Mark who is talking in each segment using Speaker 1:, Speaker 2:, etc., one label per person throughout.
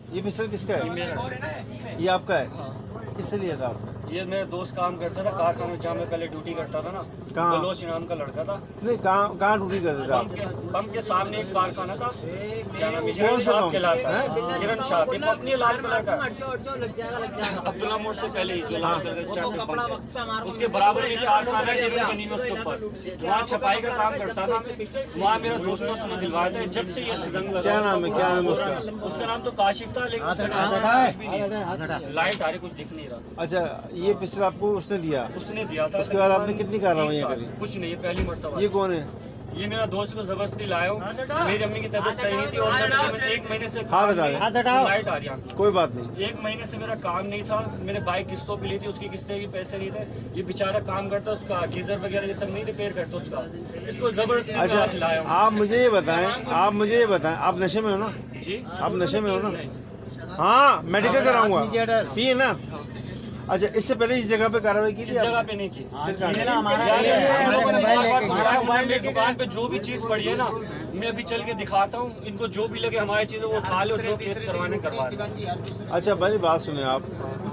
Speaker 1: ये पिस्टल किसका
Speaker 2: ये
Speaker 1: है?
Speaker 2: मेरा।
Speaker 1: ये आपका है?
Speaker 2: हाँ।
Speaker 1: किससे लिया था आपने?
Speaker 2: ये मेरा दोस्त काम करता था कारखाने में, जहाँ मैं पहले ड्यूटी करता था ना।
Speaker 1: कहाँ?
Speaker 2: बलोच नाम का लड़का था।
Speaker 1: नहीं, कहाँ ड्यूटी करते थे आप?
Speaker 2: पंप के सामने एक कारखाना था, क्या नाम है,
Speaker 1: कौन
Speaker 2: हिरन
Speaker 1: सा
Speaker 2: छाप
Speaker 1: गाँव?
Speaker 2: कहलाता
Speaker 1: हैं?
Speaker 2: है। हिरन छाप, ये कंपनी है लाल कलर का, अब्दुल्ला मोड़ से पहले ही जो लाल कलर का स्टार्ट में पंप है, उसके बराबर एक कारखाना है, जमीन बनी हुई उसके ऊपर। वहाँ छपाई का काम करता था मैं। वहाँ मेरा दोस्तों से दिलवाया था, जब से ये सीजन लगा।
Speaker 1: क्या नाम है, क्या नाम है उसका?
Speaker 2: उसका नाम तो काशिफ था, लेकिन उसका नाम कुछ भी नहीं। लाइट आ रही, कुछ दिख नहीं रहा।
Speaker 1: अच्छा, ये पिस्टल आपको उसने दिया?
Speaker 2: उसने दिया था।
Speaker 1: उसके बाद आपने कितनी कार्रवाइयाँ
Speaker 2: 3 साल।
Speaker 1: करी?
Speaker 2: कुछ नहीं, ये पहली मरतबा।
Speaker 1: ये कौन है?
Speaker 2: ये मेरा दोस्त को जबरदस्ती लाया हूँ। मेरी अम्मी की तबीयत सही नहीं थी और मैं 1 महीने से
Speaker 1: हाथ हटाओ।
Speaker 2: लाइट आ रही है।
Speaker 1: कोई बात नहीं।
Speaker 2: 1 महीने से मेरा काम नहीं था। मैंने बाइक किस्तों पे ली थी, उसकी किस्तें भी पैसे नहीं थे। ये बेचारा काम करता, उसका गीजर वगैरह ये सब नहीं रिपेयर करता उसका। इसको जबरदस्ती
Speaker 1: अच्छा,
Speaker 2: आज लाया हूँ।
Speaker 1: आप मुझे ये बताएं, आप नशे में हो ना?
Speaker 2: जी,
Speaker 1: आप नशे में हो ना?
Speaker 2: नहीं।
Speaker 1: हाँ, मेडिकल कराऊंगा, पिए ना? अच्छा, इससे पहले इस जगह पे कार्रवाई की थी
Speaker 2: इस जगह
Speaker 1: आपने?
Speaker 2: पे नहीं की।
Speaker 1: फिर कहाँ की?
Speaker 2: हमारे दुकान पे जो भी चीज पड़ी है ना, मैं अभी चल के दिखाता हूँ। इनको जो भी लगे हमारी चीजें वो खा लो, जो केस करवाने करवा लो।
Speaker 1: अच्छा भाई, बात सुने आप,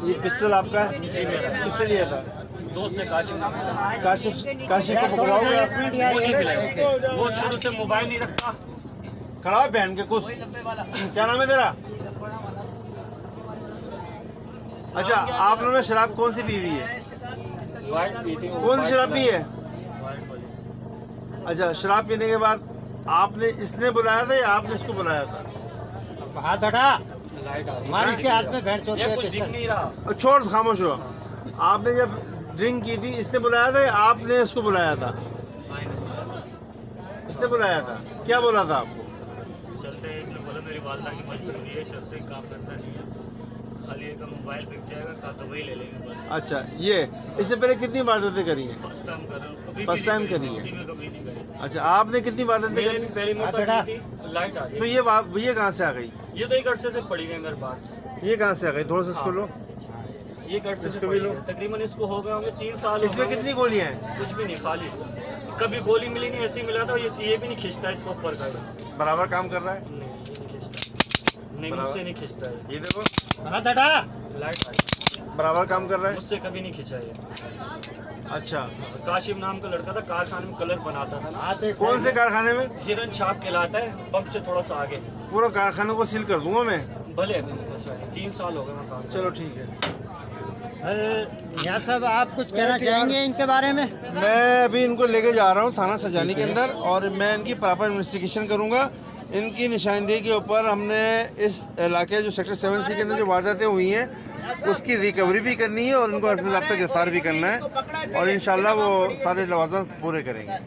Speaker 1: ये पिस्टल आपका है?
Speaker 2: जी मेरा।
Speaker 1: किससे लिया था?
Speaker 2: दोस्त से काशिफ नाम है।
Speaker 1: काशिफ को पकड़ाओगे आप?
Speaker 2: वो नहीं खिलाएगा, वो शुरू से मोबाइल नहीं रखता।
Speaker 1: खड़ा हो बहन के कुछ। क्या नाम है तेरा? अच्छा, आप लोगों ने शराब कौन सी पी हुई है?
Speaker 2: वाइट पी थी।
Speaker 1: कौन सी शराब पी है? अच्छा, शराब पीने के बाद आपने इसने बुलाया था या आपने इसको बुलाया था?
Speaker 3: हाथ हटा,
Speaker 2: लाइट आ रही है।
Speaker 3: मार इसके हाथ में भेड़ चोट
Speaker 2: ये
Speaker 3: है
Speaker 2: कुछ दिख
Speaker 3: पिस्टल।
Speaker 2: नहीं रहा।
Speaker 1: छोड़, खामोश हो। आपने जब ड्रिंक की थी, इसने बुलाया था या आपने इसको बुलाया था? इसने बुलाया था। क्या बोला था आपको?
Speaker 4: चलते हैं, इसने बोला मेरी वालदा की मजबूरी है, चलते हैं, काम करता नहीं है, खाली एक मोबाइल बिक जाएगा, का तो वही ले लेंगे बस।
Speaker 1: अच्छा, ये इससे पहले कितनी वारदातें करी हैं?
Speaker 4: फर्स्ट टाइम कर रहा हूँ, कभी
Speaker 1: First time करी है।
Speaker 4: जिंदगी में कभी नहीं करी।
Speaker 1: अच्छा, आपने कितनी वारदातें
Speaker 2: मेरे
Speaker 1: करी?
Speaker 2: भी पहली मरतबा की थी। लाइट आ रही
Speaker 1: तो
Speaker 2: है।
Speaker 1: ये कहाँ से आ गई?
Speaker 2: ये तो एक अरसे से पड़ी गई मेरे पास।
Speaker 1: ये कहाँ से आ गई? थोड़ा सा इसको लो।
Speaker 2: ये एक अरसे से
Speaker 1: इसको
Speaker 2: पड़ी
Speaker 1: भी लो।
Speaker 2: है। तकरीबन इसको हो गए होंगे 3 साल। हो
Speaker 1: इसमें
Speaker 2: गए
Speaker 1: कितनी गोलियां हैं?
Speaker 2: कुछ भी नहीं, खाली। कभी गोली मिली नहीं, ऐसे ही मिला था। ये भी नहीं खींचता इसको ऊपर का।
Speaker 1: बराबर काम कर रहा है?
Speaker 2: नहीं, ये नहीं खींचता। नहीं, मुझसे नहीं खींचता है।
Speaker 1: ये देखो,
Speaker 3: हाथ हटा,
Speaker 2: लाइट आ रही है।
Speaker 1: बराबर काम कर रहा है।
Speaker 2: मुझसे कभी नहीं खींचा ये।
Speaker 1: अच्छा,
Speaker 2: काशिफ नाम का लड़का था, कारखाने में कलर बनाता था ना।
Speaker 3: हाथ एक
Speaker 1: कौन से कारखाने में?
Speaker 2: हिरन छाप कहलाता है, पंप से थोड़ा सा आगे।
Speaker 1: पूरा कारखाने को सील कर दूंगा मैं।
Speaker 2: भले अभी बस 3 साल हो गए मैं काम।
Speaker 1: चलो ठीक है।
Speaker 3: सर, यहाँ साहब आप कुछ कहना चाहेंगे इनके बारे में?
Speaker 1: मैं अभी इनको लेके जा रहा हूँ थाना सजानी के अंदर, और मैं इनकी प्रॉपर इन्वेस्टिगेशन करूँगा। इनकी निशानदेही के ऊपर हमने इस इलाके जो सेक्टर 7C के अंदर जो वारदातें हुई हैं उसकी रिकवरी भी करनी है और उनको अस्पताल तक गिरफ्तार भी करना है, और इंशाल्लाह वो सारे लवाज़िम पूरे करेंगे।